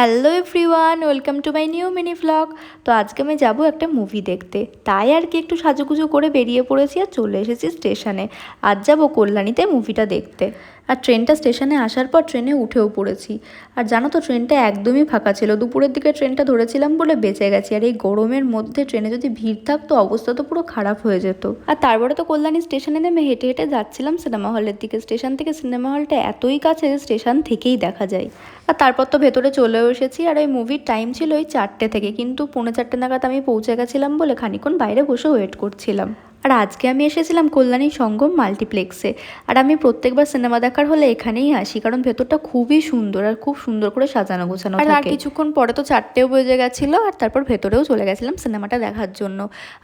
Hello everyone, welcome to my new mini vlog. তো আজকে আমি যাব একটা মুভি দেখতে, তাই আর কি একটু সাজুগুজু করে বেরিয়ে পড়েছি আর চলে এসেছি স্টেশনে। আজ যাব কল্যাণীতে মুভিটা দেখতে। আর ট্রেনটা স্টেশনে আসার পর ট্রেনে উঠেও পড়েছি। আর জানো তো, ট্রেনটা একদমই ফাঁকা ছিল। দুপুরের দিকে ট্রেনটা ধরেছিলাম বলে বেঁচে গেছি। আর এই গরমের মধ্যে ট্রেনে যদি ভিড় থাকতো, অবস্থা তো পুরো খারাপ হয়ে যেত। আর তারপরে তো কল্যাণী স্টেশনে নেমে হেঁটে হেঁটে যাচ্ছিলাম সিনেমা হলের দিকে। স্টেশন থেকে সিনেমা হলটা এতই কাছে যে স্টেশন থেকেই দেখা যায়। আর তারপর তো ভেতরে চলেও এসেছি। আর ওই মুভির টাইম ছিল ওই 4টে থেকে, কিন্তু 4:45 নাগাদ আমি পৌঁছে গেছিলাম বলে খানিক্ষণ বাইরে বসে ওয়েট করছিলাম। আর আজকে আমি এসেছিলাম কল্যাণী সঙ্গম মাল্টিপ্লেক্সে। আর আমি প্রত্যেকবার সিনেমা দেখার হলে এখানেই আসি, কারণ ভেতরটা খুবই সুন্দর আর খুব সুন্দর করে সাজানো গোছানো থাকে। আর কিছুক্ষণ পরে তো 4টেও বেজে গেছিলো। আর তারপর ভেতরেও চলে গেছিলাম সিনেমাটা দেখার জন্য।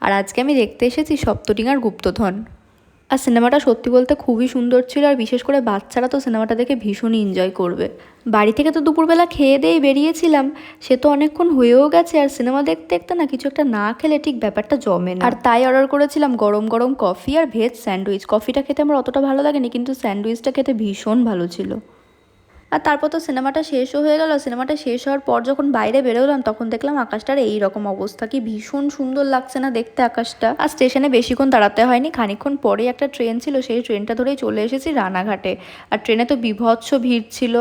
আর আজকে আমি দেখতে এসেছি সপ্তডিঙার গুপ্তধন। আর সিনেমাটা সত্যি বলতে খুবই সুন্দর ছিল। আর বিশেষ করে বাচ্চারা তো সিনেমাটা দেখে ভীষণই এনজয় করবে। বাড়ি থেকে তো দুপুরবেলা খেয়ে দিয়েই বেরিয়েছিলাম, সে তো অনেকক্ষণ হয়েও গেছে। আর সিনেমা দেখতে দেখতে না কিছু একটা না খেলে ঠিক ব্যাপারটা জমে না। আর তাই অর্ডার করেছিলাম গরম গরম কফি আর ভেজ স্যান্ডউইচ। কফিটা খেতে আমার অতটা ভালো লাগেনি, কিন্তু স্যান্ডউইচটা খেতে ভীষণ ভালো ছিল। আর তারপর তো সিনেমাটা শেষও হয়ে গেল। সিনেমাটা শেষ হওয়ার পর যখন বাইরে বেরোলাম, তখন দেখলাম আকাশটার এই রকম অবস্থা। কি ভীষণ সুন্দর লাগছে না দেখতে আকাশটা। আর স্টেশনে বেশিক্ষণ দাঁড়াতে হয়নি, খানিকক্ষণ পরে একটা ট্রেন ছিল, সেই ট্রেনটা ধরেই চলে এসেছি রানাঘাটে। আর ট্রেনে তো বীভৎস ভিড় ছিল।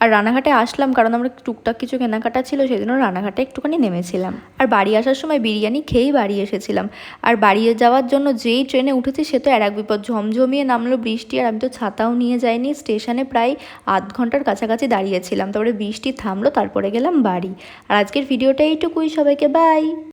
আর রানাঘাটে আসলাম কারণ আমরা টুকটাক কিছু কেনাকাটা ছিল, সেই জন্য রানাঘাটে একটুখানি নেমেছিলাম। আর বাড়ি আসার সময় বিরিয়ানি খেয়েই বাড়ি এসেছিলাম। আর বাড়ি যাওয়ার জন্য যেই ট্রেনে উঠেছি সে তো আর এক বিপদ, ঝমঝমিয়ে নামলো বৃষ্টি। আর আমি তো ছাতাও নিয়ে যাইনি। স্টেশনে প্রায় আধ ঘন্টার কাছাকাছি দাঁড়িয়েছিলাম, তারপরে বৃষ্টি থামলো, তারপরে গেলাম বাড়ি। আর আজকের ভিডিওটা এইটুকুই। সবাইকে বাই।